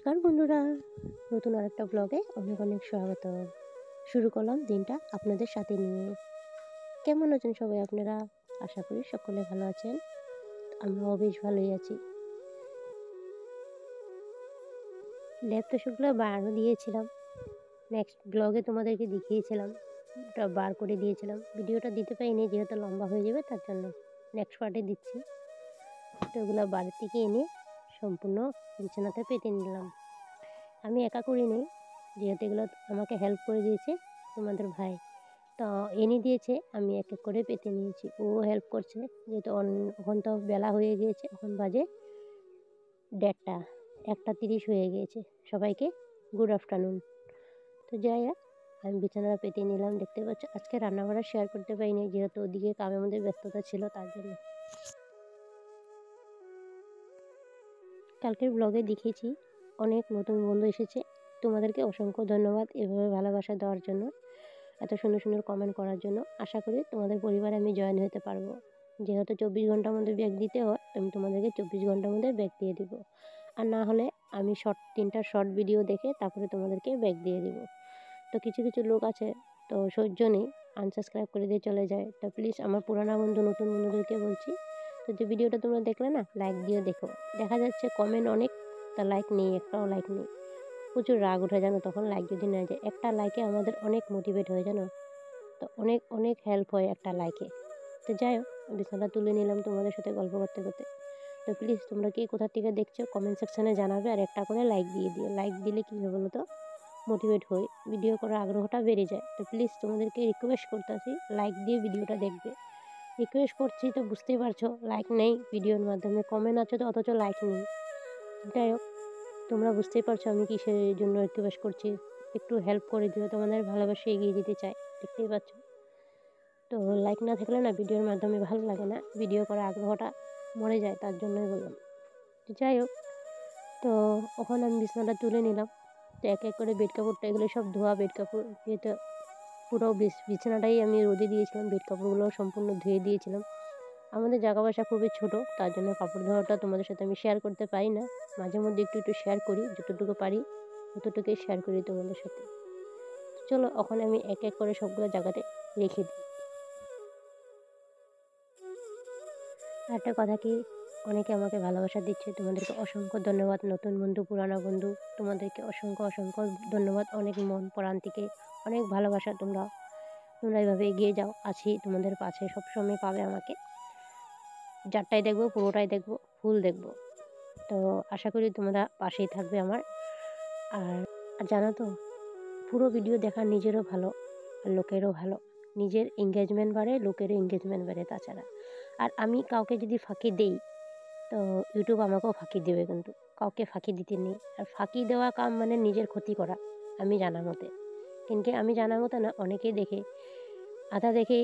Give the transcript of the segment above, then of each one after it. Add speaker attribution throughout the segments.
Speaker 1: নমস্কার বন্ধুরা, নতুন আরেকটা ব্লগে অনেক অনেক স্বাগত। শুরু করলাম দিনটা আপনাদের সাথে নিয়ে। কেমন আছেন সবাই আপনারা? আশা করি সকলে ভালো আছেন। আমরাও বেশ ভালোই আছি। ল্যাব তোষকগুলো বানানো দিয়েছিলাম, নেক্সট ব্লগে তোমাদেরকে দেখিয়েছিলাম, ওটা বার করে দিয়েছিলাম। ভিডিওটা দিতে পারিনি যেহেতু লম্বা হয়ে যাবে, তার জন্য নেক্সট পার্টে দিচ্ছি। তো ওগুলো বাড়ি থেকে এনে সম্পূর্ণ বিছানাতে পেতে নিলাম। আমি একা করিনি, যেহেতু এগুলো আমাকে হেল্প করে দিয়েছে তোমাদের ভাই, তো এনে দিয়েছে। আমি এক এক করে পেতে নিয়েছি, ও হেল্প করছে যেহেতু এখন তো বেলা হয়ে গিয়েছে, এখন বাজে 1:30, 1:30 হয়ে গিয়েছে। সবাইকে গুড আফটারনুন। তো যাই হোক, আমি বিছানাটা পেতে নিলাম। দেখতে পাচ্ছ আজকে রান্নাবাড়া শেয়ার করতে পারিনি, যেহেতু ওদিকে কামের মধ্যে ব্যস্ততা ছিল, তার জন্য। কালকের ব্লগে দেখিয়েছি অনেক নতুন বন্ধু এসেছে, তোমাদেরকে অসংখ্য ধন্যবাদ এভাবে ভালোবাসা দেওয়ার জন্য, এত সুন্দর সুন্দর কমেন্ট করার জন্য। আশা করি তোমাদের পরিবারে আমি জয়েন হতে পারবো। যেহেতু 24 ঘন্টার মধ্যে ব্যাগ দিতে হয়, আমি তোমাদেরকে 24 ঘন্টার মধ্যে ব্যাগ দিয়ে দিব। আর না হলে আমি 3টা শর্ট ভিডিও দেখে তারপরে তোমাদেরকে ব্যাগ দিয়ে দিব। তো কিছু কিছু লোক আছে, তো সহ্য নেই, আনসাবস্ক্রাইব করে দিয়ে চলে যায়। তো প্লিজ আমার পুরানা বন্ধু নতুন বন্ধুদেরকে বলছি, তো যে ভিডিওটা তোমরা দেখলে না, লাইক দিয়ে দেখো। দেখা যাচ্ছে কমেন্ট অনেক, তা লাইক নেই, একটাও লাইক নেই। প্রচুর রাগ উঠে জানো তখন, লাইক যদি না যায়। একটা লাইকে আমাদের অনেক মোটিভেট হয়ে জানো, তো অনেক অনেক হেল্প হয় একটা লাইকে। তো যাই হোক, বিছানা তুলে নিলাম তোমাদের সাথে গল্প করতে করতে। তো প্লিজ তোমরা কে কোথা থেকে দেখছো কমেন্ট সেকশানে জানাবে, আর একটা করে লাইক দিয়ে দিও। লাইক দিলে কী হবে বলো তো, মোটিভেট হই, ভিডিও করার আগ্রহটা বেড়ে যায়। তো প্লিজ তোমাদেরকে রিকোয়েস্ট করতেছি, লাইক দিয়ে ভিডিওটা দেখবে। রিকোয়েস্ট করছি তো বুঝতেই পারছো, লাইক নেই ভিডিওর মাধ্যমে, কমেন্ট আছে তো অথচ লাইক নেই। যাই হোক, তোমরা বুঝতেই পারছো আমি কিসের জন্য রিকোয়েস্ট করছি। একটু হেল্প করে দিও, তোমাদের ভালোবাসা এগিয়ে যেতে চাই, দেখতেই পাচ্ছ। তো লাইক না থাকলে না ভিডিওর মাধ্যমে ভালো লাগে না, ভিডিও করার আগ্রহটা মরে যায়, তার জন্যই বললাম। তো যাই হোক, তো ওখানে আমি বিছানাটা তুলে নিলাম। তো এক এক করে বেড কাপড়টা, এগুলো সব ধোয়া বেড কাপড়, যেহেতু পুরো বিছানাটাই আমি রোদে দিয়েছিলাম, বেড কাপড়গুলো সম্পূর্ণ ধুয়ে দিয়েছিলাম। আমাদের জায়গা বাসা খুবই ছোট, তার জন্য কাপড় ধোয়াটা তোমাদের সাথে আমি শেয়ার করতে পারি না। মাঝে মধ্যে একটু একটু শেয়ার করি, যতটুকু পারি ততটুকুই শেয়ার করি তোমাদের সাথে। চলো ওখানে আমি এক এক করে সবগুলো জায়গাতে রেখে দিই। একটা কথা কি, অনেকে আমাকে ভালোবাসা দিচ্ছে, তোমাদেরকে অসংখ্য ধন্যবাদ। নতুন বন্ধু পুরানো বন্ধু, তোমাদেরকে অসংখ্য অসংখ্য ধন্যবাদ। অনেক মন প্রাণ থেকে অনেক ভালোবাসা। তোমরা এইভাবে এগিয়ে যাও, আছি তোমাদের পাশে, সবসময় পাবে আমাকে। যারটাই দেখবো পুরোটাই দেখবো, ফুল দেখবো। তো আশা করি তোমরা পাশেই থাকবে আমার। আর জানো তো, পুরো ভিডিও দেখা নিজেরও ভালো আর লোকেরও ভালো। নিজের এঙ্গেজমেন্ট বাড়ে, লোকেরও এঙ্গেজমেন্ট বাড়ে তাছাড়া। আর আমি কাউকে যদি ফাঁকি দেই, তো ইউটিউব আমাকেও ফাঁকি দেবে, কিন্তু কাউকে ফাঁকি দিতে নেই। আর ফাঁকি দেওয়া কাম মানে নিজের ক্ষতি করা, আমি জানা মতে। কিন্তু আমি জানা মতে না, অনেকেই দেখে আধা দেখে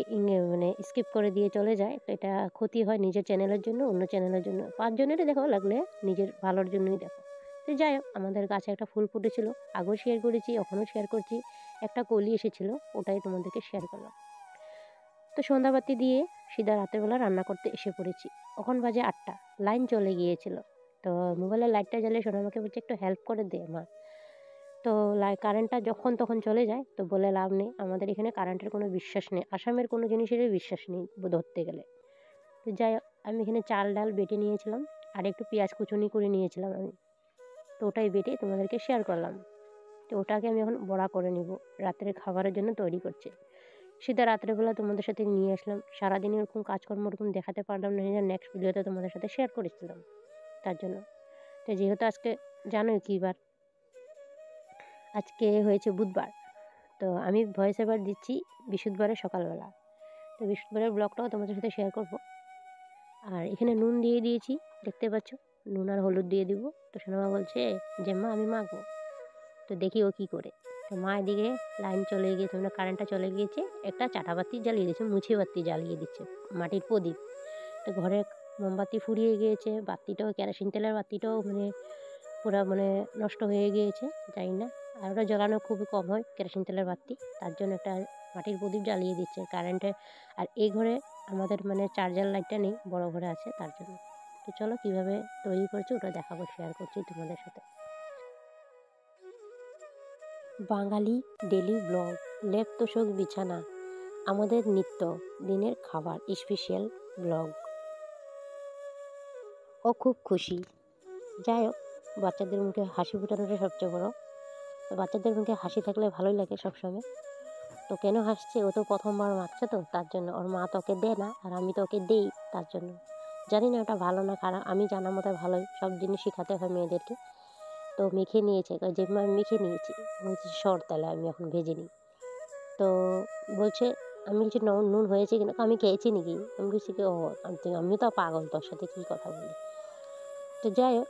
Speaker 1: মানে স্কিপ করে দিয়ে চলে যায়, তো এটা ক্ষতি হয় নিজের চ্যানেলের জন্য, অন্য চ্যানেলের জন্য। 5 জনেরই দেখো, লাগলে নিজের ভালোর জন্যই দেখো। তো যাই হোক, আমাদের গাছে একটা ফুল ফুটেছিল, আগেও শেয়ার করেছি, এখনও শেয়ার করছি। একটা কলি এসেছিলো, ওটাই তোমাদেরকে শেয়ার করলাম। তো সন্ধ্যাবাতি দিয়ে সিধা রাতের বেলা রান্না করতে এসে পড়েছি। এখন বাজে 8টা, লাইন চলে গিয়েছিল। তো মোবাইলের লাইটটা জ্বালিয়ে সোনা আমাকে বলছে একটু হেল্প করে দে মা। তো কারেন্টটা যখন তখন চলে যায়, তো বলে লাভ নেই, আমাদের এখানে কারেন্টের কোনো বিশ্বাস নেই, আসামের কোনো জিনিসেরই বিশ্বাস নেই ধরতে গেলে। তো যাই হোক, আমি এখানে চাল ডাল বেটে নিয়েছিলাম, আর একটু পেঁয়াজ কুচুনি করে নিয়েছিলাম আমি। তো ওটাই বেটে তোমাদেরকে শেয়ার করলাম। তো ওটাকে আমি এখন বড়া করে নিব, রাত্রের খাবারের জন্য তৈরি করছে। সেটা রাত্রেবেলা তোমাদের সাথে নিয়ে আসলাম। সারাদিন এরকম কাজকর্ম ওরকম দেখাতে পারলাম না, নেক্সট ভিডিওতে তোমাদের সাথে শেয়ার করেছিলাম, তার জন্য। তো যেহেতু আজকে জানোই কী বার, আজকে হয়েছে বুধবার। তো আমি ভয়েস ওভার দিচ্ছি বৃহস্পতিবারের সকালবেলা। তো বৃহস্পতিবারের ব্লগটাও তোমাদের সাথে শেয়ার করব। আর এখানে নুন দিয়ে দিয়েছি, দেখতে পাচ্ছ, নুন আর হলুদ দিয়ে দিব। তো সোনামা বলছে যে মা আমি মাখবো, তো দেখি ও কী করে। তো মা এদিকে লাইন চলে গিয়েছে, মানে কারেন্টটা চলে গিয়েছে, একটা চাটাবাতি জ্বালিয়ে দিচ্ছে, মুছি বাতি জ্বালিয়ে দিচ্ছে, মাটির প্রদীপ। তো ঘরে মোমবাতি ফুরিয়ে গিয়েছে, বাতিটাও কেরোসিন তেলের বাতিটাও মানে পুরো মানে নষ্ট হয়ে গিয়েছে, জানি না। আর ওটা জ্বালানো খুবই কম হয় কেরোসিন তেলের বাতি, তার জন্য একটা মাটির প্রদীপ জ্বালিয়ে দিচ্ছে কারেন্টে। আর এই ঘরে আমাদের মানে চার্জার লাইটটা নেই, বড় ঘরে আছে, তার জন্য। তো চলো কীভাবে তৈরি করছি ওটা দেখাবো, শেয়ার করছি তোমাদের সাথে। বাঙালি ডেলি ব্লগ, লেপ তোশক বিছানা, আমাদের নিত্য দিনের খাবার, স্পেশাল ব্লগ। ও খুব খুশি। যাই হোক, বাচ্চাদের মুখে হাসি ফোটানোটা সবচেয়ে বড়। তো বাচ্চাদের মুখে হাসি থাকলে ভালোই লাগে সবসময়। তো কেন হাসছে, ও তো প্রথমবার মাখছে, তো তার জন্য ওর মা তো ওকে দেয় না, আর আমি তো ওকে দেই তার জন্য। জানি না ওটা ভালো না খারাপ, আমি জানা মতো ভালোই, সব জিনিস শেখাতে হয় মেয়েদেরকে। তো মেখে নিয়েছে, যেমন আমি মেখে নিয়েছি, বলছি সর তাহলে আমি এখন ভেজে নিই। তো বলছে, আমি বলছি নুন হয়েছে কিনা, আমি খেয়েছি নাকি, আমি বলছি কি ও আমিও তো পাগল, তোর সাথে কী কথা বলি। তো যাই হোক,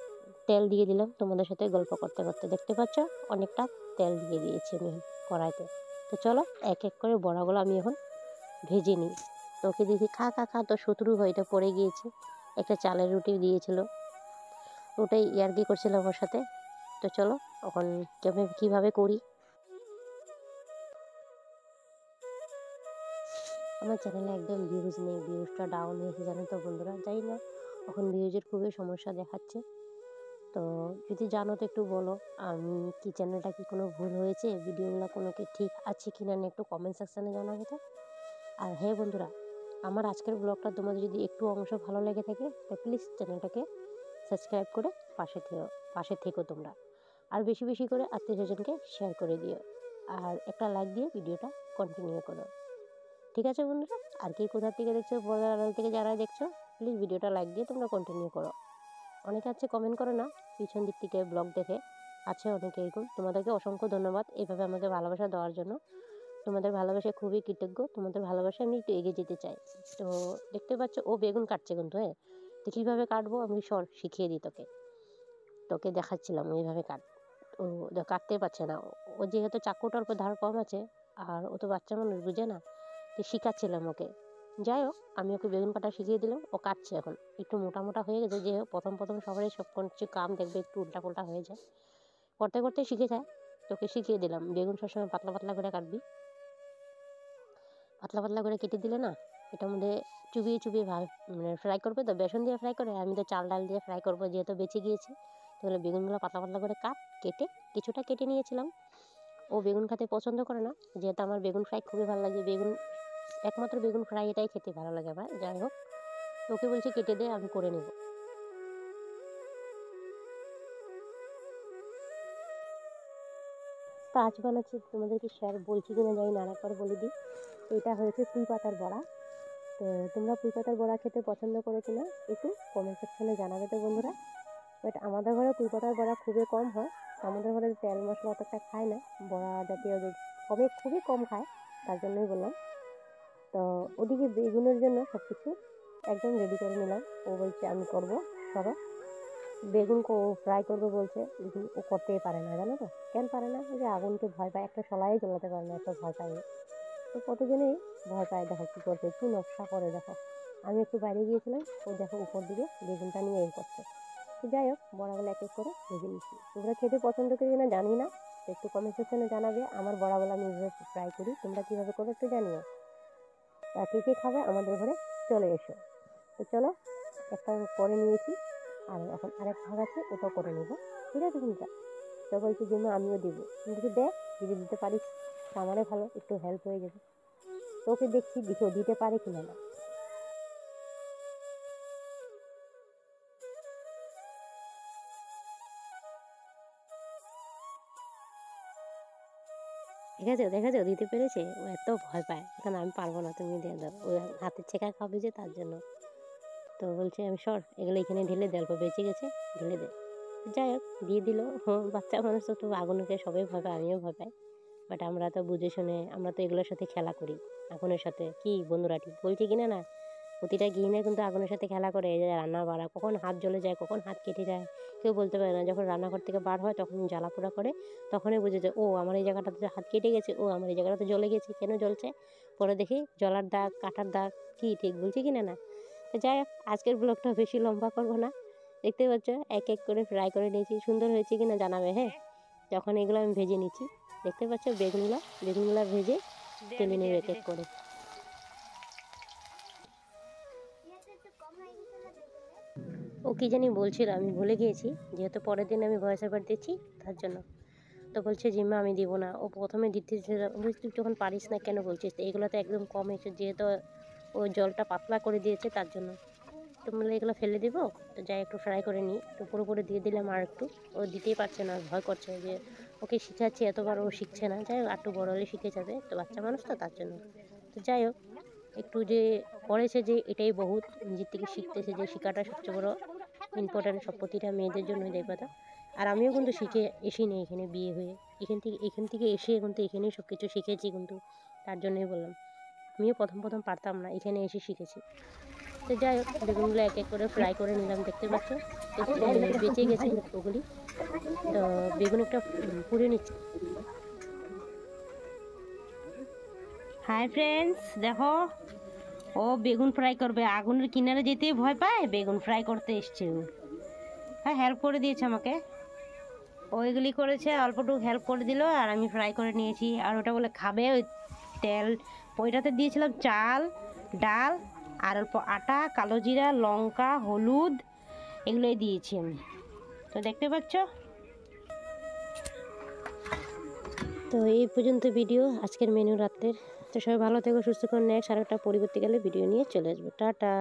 Speaker 1: তেল দিয়ে দিলাম তোমাদের সাথে গল্প করতে করতে, দেখতে পাচ্ছ অনেকটা তেল দিয়ে দিয়েছি আমি কড়াইতে। তো চলো এক এক করে বড়াগুলো আমি এখন ভেজে নিই। তো ওকে দেখি খা খা খা, তো শত্রু হয়টা পড়ে গিয়েছে, একটা চালের রুটি দিয়েছিল, ওটাই ইয়ার্কি করছিলাম ওর সাথে। তো চলো এখন কীভাবে করি। আমার চ্যানেলে একদম ভিউজ নেই, ভিউজটা ডাউন হয়েছে জানো তো বন্ধুরা, জানি না এখন ভিউজের খুবই সমস্যা দেখাচ্ছে। তো যদি জানো তো একটু বলো, আমি কি চ্যানেলটা কি কোনো ভুল হয়েছে, ভিডিওগুলো কোনো কি ঠিক আছে কি না একটু কমেন্ট সেকশানে জানাবে তো। আর হ্যাঁ বন্ধুরা, আমার আজকের ব্লগটা তোমাদের যদি একটু অংশ ভালো লেগে থাকে তো প্লিজ চ্যানেলটাকে সাবস্ক্রাইব করে পাশে থেকো তোমরা। আর বেশি বেশি করে আত্মীয় স্বজনকে শেয়ার করে দিও, আর একটা লাইক দিয়ে ভিডিওটা কন্টিনিউ করো। ঠিক আছে বন্ধুরা, আর কি কোথা থেকে দেখছো, পর্দার আড়াল থেকে যারা দেখছো, প্লিজ ভিডিওটা লাইক দিয়ে তোমরা কন্টিনিউ করো। অনেকে আছে কমেন্ট করো না পিছন দিক থেকে ব্লগ দেখে, আছে অনেকে এরকম, তোমাদেরকে অসংখ্য ধন্যবাদ এভাবে আমাকে ভালোবাসা দেওয়ার জন্য। তোমাদের ভালোবাসা খুবই কৃতজ্ঞ, তোমাদের ভালোবাসা আমি একটু এগিয়ে যেতে চাই। তো দেখতে পাচ্ছ ও বেগুন কাটছে কিন্তু, হ্যাঁ তো কীভাবে কাটবো আমি শিখিয়ে দিই তোকে, দেখাচ্ছিলাম এইভাবে কাট। ও কাটতে পারছে না, ও যেহেতু চাকুটার উপর ধার কম আছে, আর ও তো বাচ্চা মানুষ বুঝে না, তো শিখাচ্ছিলাম ওকে। যাই হোক, আমি ওকে বেগুন কাটা শিখিয়ে দিলাম, ও কাটছে এখন, একটু মোটা মোটা হয়ে গেছে, যে প্রথম সবারই সব কিছু কাম দেখবে একটু উল্টাপাল্টা হয়ে যায়, করতে করতে শিখে যায়। তোকে শিখিয়ে দিলাম বেগুন সবসময় পাতলা পাতলা করে কাটবি, পাতলা পাতলা করে কেটে দিলে না এটার মধ্যে চুবিয়ে চুবিয়ে মানে ফ্রাই করবে, তো বেসন দিয়ে ফ্রাই করে, আমি তো চাল ডাল দিয়ে ফ্রাই করবো যেহেতু বেঁচে গিয়েছি। তাহলে বেগুনগুলো পাতলা পাতলা করে কেটে কিছুটা কেটে নিয়েছিলাম। ও বেগুন খেতে পছন্দ করে না, যেহেতু আমার বেগুন ফ্রাই খুবই ভালো লাগে, একমাত্র বেগুন ফ্রাই এটাই খেতে ভালো লাগে আমার। যাই হোক, ওকে বলছি কেটে দে, আমি করে নেব। তো আজ বানাচ্ছি, তোমাদেরকে শেয়ার বলছি কিনা জানি না, আরেকবার বলে দিই। এটা হয়েছে পুঁই পাতার বড়া। তো তোমরা পুঁই পাতার বড়া খেতে পছন্দ করো কিনা একটু কমেন্ট সেকশনে জানাবে তো বন্ধুরা। বাট আমাদের ঘরে পুঁই পাতার বড়া খুবই কম হয়, আমাদের ঘরে তেল মশলা অতটা খায় না, বড়া জাতীয় খুবই কম খায়, তার জন্যই বললাম। তো ওদিকে বেগুনের জন্য সব কিছু একদম রেডি করে নিলাম। ও বলছে আমি করবো, সরো। বেগুন ফ্রাই করবে বলছে, কিন্তু ও করতেই পারে না, জানো তো কেন পারে না, যে আগুনকে ভয় পায়, একটা সলাই জ্বলাতে পারে না, এত ভয় পায়। তো কতজনেই ভয় পায়, দেখো কী করছে, কী নকশা করে দেখো। আমি একটু বাইরে গিয়েছিলাম, ও দেখো উপর দিকে বেগুনটা নিয়ে এই করছে। তো যাই হোক, বড়াগুলো এক এক করে ভেজে নিচ্ছি। তোমরা খেতে পছন্দ করি না জানি না, তো একটু কমেন্ট সেকশনে জানাবে। আমার বড়াগুলো আমি এইভাবে ফ্রাই করি, তোমরা কীভাবে করো একটু জানিও। তা কে কে খাবে আমাদের ঘরে চলে এসো। তো চলো, একটা করে নিয়েছি, আর এখন আরেক ভাগ আছে, ওটাও করে নেবো। ঠিক আছে বন্ধুরা, তো বলছি যে আমিও দেবো, কিন্তু দেখ যদি দিতে পারিস আমারও ভালো, একটু হেল্প হয়ে যাবে। তোকে দেখছি দিতে পারে কিনা না। দেখেছো দিতে পেরেছে, ও এত ভয় পায়, এখন আমি পারবো না, তুমি দিয়ে দাও, ও হাতের ছেঁকা খাবে যে তার জন্য। তো বলছে আমি সর, এগুলো এখানে ঢেলে দে, অল্প বেঁচে গেছে ঢেলে দে। যাই হোক, দিয়ে দিল। বাচ্চা মানুষ তো আগুনকে সবাই ভয় পায়, আমিও ভয় পাই। বাট আমরা তো বুঝে শুনে, আমরা তো এগুলোর সাথে খেলা করি, আগুনের সাথে। কি বন্ধুরা ঠিক বলছি কিনা না, প্রতিটা গৃহিণী কিন্তু আগুনের সাথে খেলা করে, এই যে রান্না বাড়া, কখন হাত জ্বলে যায়, কখন হাত কেটে যায় কেউ বলতে পারে না। যখন রান্নাঘর থেকে বার হয় তখন জ্বালা পোড়া করে, তখনই বুঝে যায় ও আমার এই জায়গাটাতে হাত কেটে গেছে, ও আমার এই জায়গাটাতে জ্বলে গেছে, কেন জ্বলছে। পরে দেখি জ্বলার দাগ, কাটার দাগ, কি ঠিক বলছি কিনা না। তো যাই হোক, আজকের ব্লগটা বেশি লম্বা করবো না। দেখতে পাচ্ছ এক এক করে ফ্রাই করে নিয়েছি, সুন্দর হয়েছে কিনা জানাবে। হ্যাঁ, যখন এগুলো আমি ভেজে নিচ্ছি, দেখতে পাচ্ছ বেগুনগুলো ভেজে তুলে নেবে এক এক করে। ও কি জানি বলছিল, আমি ভুলে গিয়েছি, যেহেতু পরের দিন আমি ভয়েস ওভার দিচ্ছি তার জন্য। তো বলছে জিম্মা আমি দিব না। ও প্রথমে দিতে বলছি তুই যখন পারিস না কেন বলছিস, তো এগুলো তো একদম কম হয়েছে, যেহেতু ও জলটা পাতলা করে দিয়েছে তার জন্য। তো বললে এগুলো ফেলে দিব, তো যাই একটু ফ্রাই করে নিই। তো পুরোপুরি দিয়ে দিলাম আর একটু। ও দিতেই পারছে না, ভয় করছে যে ওকে শিখাচ্ছি এতবার ও শিখছে না। যাই হোক আর একটু বড় হলে শিখে যাবে, তো বাচ্চা মানুষ তো তার জন্য। তো যাই হোক একটু যে করেছে যে এটাই বহুত, নিজের থেকে শিখতেছে, যে শেখাটা সবচেয়ে বড় ইম্পর্ট্যান্ট সব প্রতিটা মেয়েদের জন্য যে কথা। আর আমিও কিন্তু শিখে এসিনি এখানে বিয়ে হয়ে, এখান থেকে এসে কিন্তু এখানেই সব কিছু শিখেছি কিন্তু, তার জন্যই বললাম। আমিও প্রথম পারতাম না, এখানে এসে শিখেছি। তো যাই হোক বেগুনগুলো এক এক করে ফ্রাই করে নিলাম, দেখতে পাচ্ছ বেঁচে গেছে ওগুলি। তো বেগুন একটা পুড়ে নিচ্ছি। হাই ফ্রেন্ডস, দেখো ও বেগুন ফ্রাই করবে, আগুনের কিনারে যেতেই ভয় পায়, বেগুন ফ্রাই করতে এসছে ও। হ্যাঁ হেল্প করে দিয়েছে আমাকে, ওইগুলি করেছে, অল্পটুকু হেল্প করে দিল আর আমি ফ্রাই করে নিয়েছি। আর ওটা বলে খাবে, ওই তেল ওইটাতে দিয়েছিলাম চাল, ডাল আর অল্প আটা, কালো জিরা, লঙ্কা, হলুদ এগুলোই দিয়েছি আমি। তো দেখতে পাচ্ছ। তো এই পর্যন্ত ভিডিও আজকের মেনু রাত্রের। তো সবাই ভালো থেকো, সুস্থ করে, নেক্সট আরেকটা পরিবর্তে গেলে ভিডিও নিয়ে চলে আসবো। টাটা।